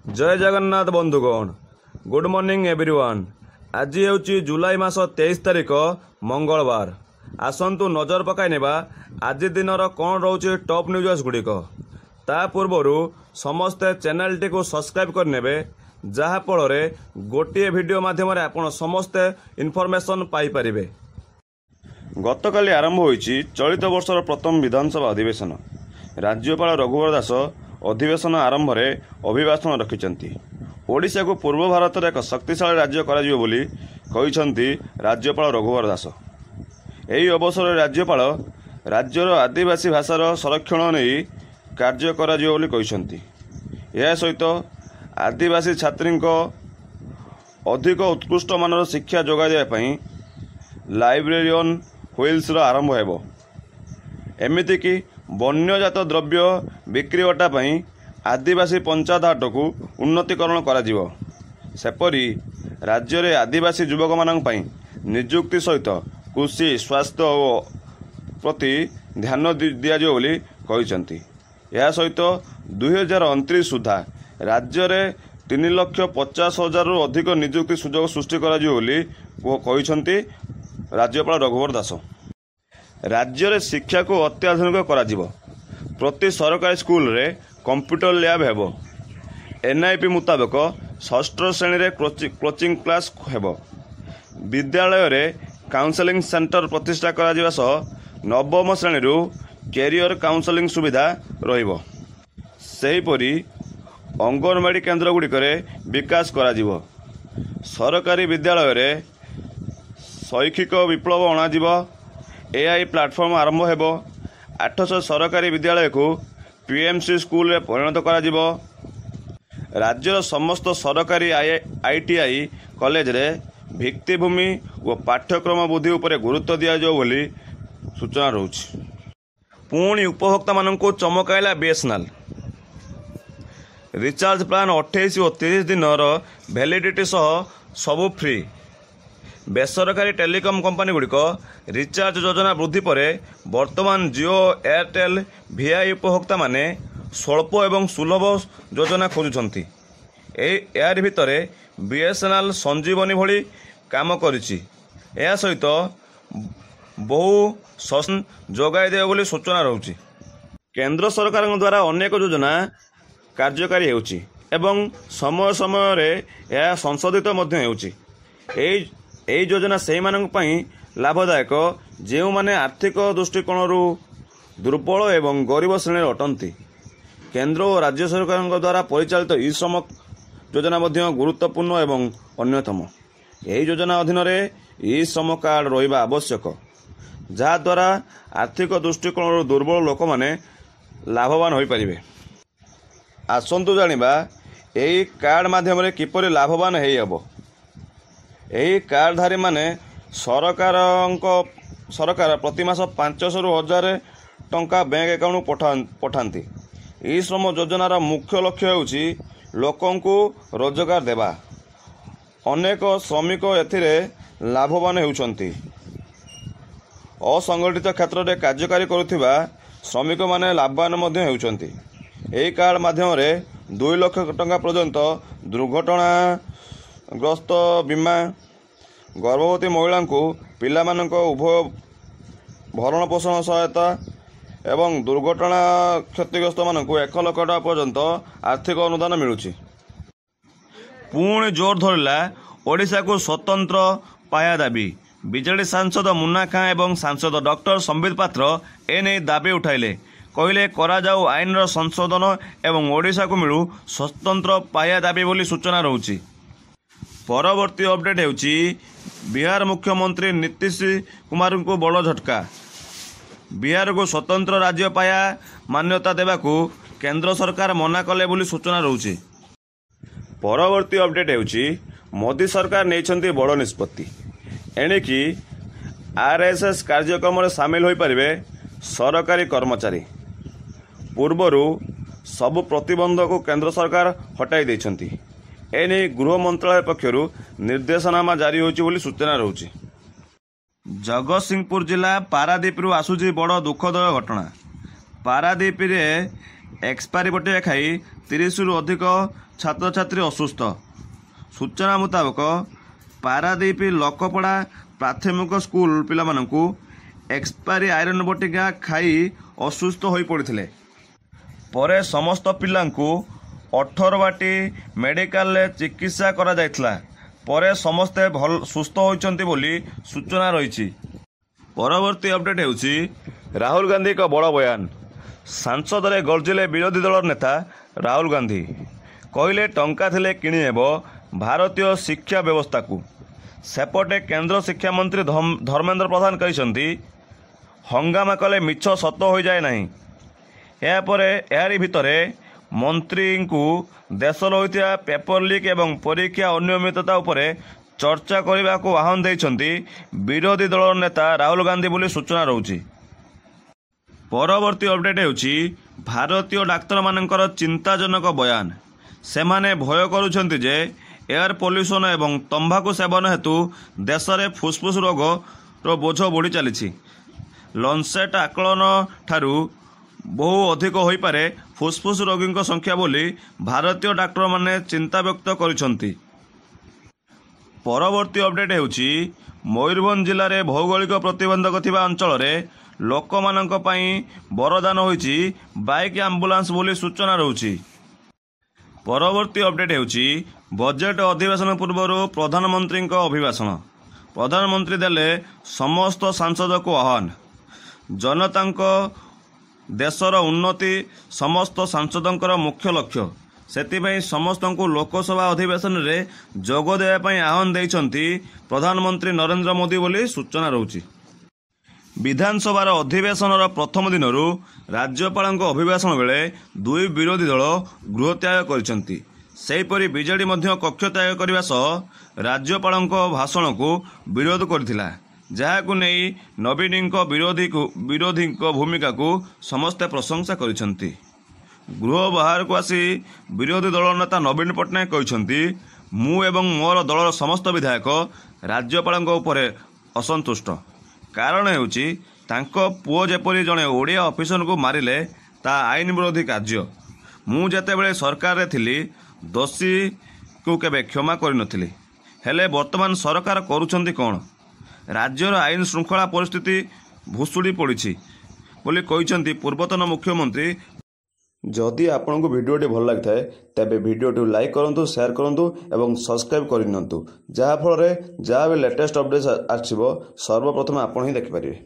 जय जगन्नाथ बंधुगण good morning everyone. आज ହେଉଛି जुलाई मास 23 तारिख मंगलवार। आसंतु नजर पकाइनेबा आज दिनर कौन रोचे टॉप न्यूज गुड़िक। ता पूर्व समस्ते चैनल टी को सब्सक्राइब करने जहाँफल गोटे वीडियो माध्यम आपण समस्ते इनफॉरमेशन पाई परिबे। गतकाली आरंभ होईची चलित वर्षर प्रथम विधानसभा अधिवेशन। राज्यपाल रघुवर दास अधिवेशन आरंभ में अभिभाषण रखिंट। ओडिशा को पूर्व भारत एक शक्तिशाली राज्य करा बोली कहिसंती राज्यपाल रघुवर दास। यही अवसर राज्यपाल राज्यर आदिवासी भाषार संरक्षण नहीं कार्य करा बोली कहिसंती। यह सहित आदिवासी छात्री अधिक उत्कृष्ट मानर शिक्षा जोगाई पाई लाइब्रेरियन व्हील्स आरंभ हेबो। एमिति कि वन्यजात द्रव्य बिक्री बटा आदिवासी पंचायत हाट को उन्नतीकरण करा जिवो। सेपरी राज्य में आदिवासी युवक मानक नियुक्ति सहित कृषि स्वास्थ्य प्रति ध्यान दिजाव बोली कहिसंती। यह सहित 2029 सुधा राज्य में 3,50,000 अधिक नियुक्ति सुजोग सृष्टि करा जिवो बोली कहिसंती राज्यपाल रघुवर दास। राज्य में शिक्षा को अत्याधुनिक करा जिवो। प्रति सरकारी स्कूल रे कंप्यूटर लैब हेबो। एनआईपी मुताबक षष्ठ श्रेणी रे कोचिंग क्लास हेबो। विद्यालय रे काउंसलिंग सेंटर प्रतिष्ठा करा जिवा सह नवम श्रेणी रु कैरियर काउंसलिंग सुविधा रहिबो। सेहीपरि अंगनवाड़ी केन्द्र गुड़िक विकास करा जिवो। सरकारी विद्यालय रे शैक्षिक विप्लव अणाजिवो। एआई प्लाटफॉर्म आरंभ हेबो। 800 सरकारी विद्यालय को पीएमसी स्कूल रे परिणत करा जिवो। राज्यर समस्त सरकारी आईटीआई कॉलेज रे भित्तिभूमि और पाठ्यक्रम बुद्धि उपर गुरुत्व दिया जाओ बोली सूचना रहुछि। पुणी उपभोक्ता मानक चमकाइला बीएसएनएल। रिचार्ज प्लान 28 और 30 दिन वैलिडिटी सह सबु फ्री। बेसरकारी टेलीकॉम कंपनी गुड़िक रिचार्ज योजना वृद्धि पर वर्तमान जियो एयरटेल वीआई उपभोक्ता माने स्वल्प एवं सुलभ योजना खोजुछंती। यार भितर बीएसएनएल संजीवनी भली काम करिछि। या सहित बहु सस्ता जोगाई दे बोली सूचना रहुछि। केंद्र सरकार द्वारा अनेक योजना कार्यकारी हेउछि एवं समय समय रे यह संशोधित मध्य हेउछि। एई योजना से लाभदायक जो माने आर्थिक दृष्टिकोण दुर्बल एवं गरीब श्रेणी अटंती। केंद्र और राज्य सरकार द्वारा परिचालित ई श्रम योजना गुरुत्वपूर्ण एवं अन्यतम। यही योजना अधीन ई श्रम कार्ड रहिबा आवश्यक जहाद्वारा आर्थिक दृष्टिकोण दुर्बल लोक माने लाभवान हो पारिबे। आसंतु जानिबा एई कार्ड माध्यम किपरि लाभवान हेई हबो। यही कार्डधारी माने सरकार प्रति मास 500 ରୁ 1000 टंका बैंक अकाउंट पठाती। ई श्रम योजनार मुख्य लक्ष्य होउछि लोकंकु रोजगार देवा। अनेक श्रमिक एथिरे लाभवान हेउछंती। असंगठित क्षेत्र में कार्यकारी करुथिबा श्रमिक माने लाभवान मध्य हेउछंती। एही कार्ड माध्यम रे 2 लाख टंका पर्यंत दुर्घटनाग्रस्त बीमा, गर्भवती महिला को पिला उभय भरण पोषण सहायता एवं दुर्घटना क्षतिग्रस्त मानक 1 लाख टका पर्यंत आर्थिक अनुदान मिलुछि। पुणी जोर धरला ओडिशा को स्वतंत्र पाया दाबी। बीजेडी सांसद मुन्ना खां एवं सांसद डॉक्टर संबित पात्र एने दाबी उठाइले। कहले करा जाऊ आईन संशोधन एवं ओडिशा को मिलू स्वतंत्र पाया दाबी बोली सूचना रहुछि। परवर्ती अपडेट हेउछि बिहार मुख्यमंत्री नीतीश कुमार को बड़ झटका। बिहार को स्वतंत्र राज्य पाया मान्यता देवाकू केंद्र सरकार मना कले बोली सूचना रहुछि। परवर्ती अपडेट हेउछि मोदी सरकार नेइछंती बड़ निष्पत्ति। एणिकी आरएसएस कार्यक्रम में सामिल हो पारिबे सरकारी कर्मचारी। पूर्वरु सबु प्रतिबंधक को केंद्र सरकार हटाई देइछंती। एने गृह मंत्रालय पक्षर निर्देशनामा जारी होइछि बोली सूचना रहुछि। जगतसिंहपुर जिला पारादीप आसुची बड़ दुखद घटना। पारादीप रे एक्सपायरी बटिया खाई 30ରୁ ଅଧିକ ଛାତ୍ରଛାତ୍ରୀ ଅସୁସ୍ଥ। ସୂଚନା ମୁତାବକ ପାରାଦୀପ ଲୋକପଡ଼ା ପ୍ରାଥମିକ ସ୍କୁଲ ପିଲାମାନଙ୍କୁ ଏକ୍ସପାୟରି ଆଇରନ୍ ବଟିକା ଖାଇ ଅସୁସ୍ଥ ହୋଇପଡ଼ିଥିଲେ। ପରେ ସମସ୍ତ ପିଲାଙ୍କୁ 18ବାଟି ମେଡିକାଲରେ ଚିକିତ୍ସା କରାଯାଇଥିଲା। ପରେ ସମସ୍ତେ ସୁସ୍ଥ ହୋଇଛନ୍ତି ବୋଲି ସୂଚନା ରହିଛି। ପରବର୍ତ୍ତୀ ଅପଡେଟ୍ ହେଉଛି ରାହୁଲ ଗାନ୍ଧୀଙ୍କ ବଡ଼ ବୟାନ। ସାଂସଦରେ ଗର୍ଜିଲେ ବିରୋଧୀ ଦଳର ନେତା ରାହୁଲ ଗାନ୍ଧୀ। କହିଲେ ଟଙ୍କା ଥିଲେ କିଣି ହେବ ଭାରତୀୟ ଶିକ୍ଷା ବ୍ୟବସ୍ଥାକୁ। ସେପଟେ କେନ୍ଦ୍ର ଶିକ୍ଷାମନ୍ତ୍ରୀ ଧର୍ମେନ୍ଦ୍ର ପ୍ରଧାନ କହିଛନ୍ତି ହଙ୍ଗାମା କଲେ ମିଛ ସତ ହୋଇଯାଏ ନାହିଁ। ଏହାରି ଭିତରେ ମନ୍ତ୍ରୀଙ୍କୁ ଦେଶରେ ହୋଇଥିବା ପେପର ଲିକ୍ ଏବଂ ପରୀକ୍ଷା ଅନିୟମିତତା ଉପରେ ଚର୍ଚ୍ଚା କରିବାକୁ ଆହ୍ୱାନ ଦେଇଛନ୍ତି ବିରୋଧୀ ଦଳର ନେତା ରାହୁଲ ଗାନ୍ଧୀ ବୋଲି ସୂଚନା ରହୁଛି। ପରବର୍ତ୍ତୀ ଅପଡେଟ୍ ହେଉଛି ଭାରତୀୟ ଡାକ୍ତରମାନଙ୍କର ଚିନ୍ତାଜନକ ବୟାନ। ସେମାନେ ଭୟ କରୁଛନ୍ତି ଯେ ଏୟାର ପଲ୍ୟୁସନ ଏବଂ ତମ୍ବାଖୁ ସେବନ ହେତୁ ଦେଶରେ ଫୁସଫୁସ ରୋଗର ବୋଝ ବଢ଼ି ଚାଲିଛି। ଲନ୍ସେଟ୍ ଆକଳନ ଠାରୁ ବହୁ ଅଧିକ ହୋଇପାରେ ଫୁସଫୁସ ରୋଗୀଙ୍କ ସଂଖ୍ୟା ବୋଲି ଭାରତୀୟ ଡାକ୍ତରମାନେ ଚିନ୍ତା ବ୍ୟକ୍ତ କରିଛନ୍ତି। ପରବର୍ତ୍ତୀ ଅପଡେଟ୍ ହେଉଛି ମୟୂରଭଞ୍ଜ ଜିଲ୍ଲାରେ ଭୌଗୋଳିକ ପ୍ରତିବନ୍ଧକ ଥିବା ଅଞ୍ଚଳରେ ଲୋକମାନଙ୍କ ପାଇଁ ବରଦାନ ହୋଇଛି ବାଇକ୍ ଆମ୍ବୁଲାନ୍ସ ବୋଲି ସୂଚନା ରହୁଛି। ପରବର୍ତ୍ତୀ ଅପଡେଟ୍ ହେଉଛି ବଜେଟ୍ ଅଧିବେଶନ ପୂର୍ବରୁ ପ୍ରଧାନମନ୍ତ୍ରୀଙ୍କ ଅଭିଭାଷଣ। ପ୍ରଧାନମନ୍ତ୍ରୀ ଦେଲେ ସମସ୍ତ ସାଂସଦକୁ ଆହ୍ୱାନ। ଜନତାଙ୍କ ଦେଶର ଉନ୍ନତି ସମସ୍ତ ସାଂସଦଙ୍କର ମୁଖ୍ୟ ଲକ୍ଷ୍ୟ। ସେଥିପାଇଁ ସମସ୍ତଙ୍କୁ ଲୋକସଭା ଅଧିବେଶନରେ ଯୋଗ ଦେବା ପାଇଁ ଆହ୍ୱାନ ଦେଇଛନ୍ତି ପ୍ରଧାନମନ୍ତ୍ରୀ ନରେନ୍ଦ୍ର ମୋଦି ବୋଲି ସୂଚନା ରହୁଛି। ବିଧାନସଭାର ଅଧିବେଶନର ପ୍ରଥମ ଦିନରୁ ରାଜ୍ୟପାଳଙ୍କ ଅଭିଭାଷଣ ବେଳେ ଦୁଇ ବିରୋଧୀ ଦଳ ଗୃହତ୍ୟାଗ କରିଛନ୍ତି। ସେହିପରି ବିଜେଡି ମଧ୍ୟ କକ୍ଷତ୍ୟାଗ କରିବା ସହ ରାଜ୍ୟପାଳଙ୍କ ଭାଷଣକୁ ବିରୋଧ କରିଥିଲା, ଯାହାକୁ ନେଇ ନବୀନଙ୍କ ବିରୋଧୀଙ୍କ ଭୂମିକାକୁ ସମସ୍ତେ ପ୍ରଶଂସା କରିଛନ୍ତି। ଗୃହ ବାହାରକୁ ଆସି ବିରୋଧୀ ଦଳର ନେତା ନବୀନ ପଟ୍ଟନାୟକ କହିଛନ୍ତି ମୁଁ ଏବଂ ମୋର ଦଳର ସମସ୍ତ ବିଧାୟକ ରାଜ୍ୟପାଳଙ୍କ ଉପରେ ଅସନ୍ତୁଷ୍ଟ। କାରଣ ହେଉଛି ତାଙ୍କ ପୁଅ ଯେପରି ଜଣେ ଓଡ଼ିଆ ଅଫିସରଙ୍କୁ ମାରିଲେ ତାହା ଆଇନ ବିରୋଧୀ କାର୍ଯ୍ୟ। ମୁଁ ଯେତେବେଳେ ସରକାରରେ ଥିଲି ଦୋଷୀକୁ କେବେ କ୍ଷମା କରିନଥିଲି। ହେଲେ ବର୍ତ୍ତମାନ ସରକାର କରୁଛନ୍ତି କ'ଣ? ରାଜ୍ୟର ଆଇନ ଶୃଙ୍ଖଳା ପରିସ୍ଥିତି ଭୁଷୁଡ଼ି ପଡ଼ିଛି ବୋଲି କହିଛନ୍ତି ପୂର୍ବତନ ମୁଖ୍ୟମନ୍ତ୍ରୀ। ଯଦି ଆପଣଙ୍କୁ ଭିଡ଼ିଓଟି ଭଲ ଲାଗିଥାଏ ତେବେ ଭିଡ଼ିଓଟି ଲାଇକ୍ କରନ୍ତୁ, ସେୟାର କରନ୍ତୁ ଏବଂ ସବସ୍କ୍ରାଇବ୍ କରିନିଅନ୍ତୁ, ଯାହାଫଳରେ ଯାହା ବି ଲେଟେଷ୍ଟ ଅପଡେଟ୍ ଆସିବ ସର୍ବପ୍ରଥମେ ଆପଣ ହିଁ ଦେଖିପାରିବେ।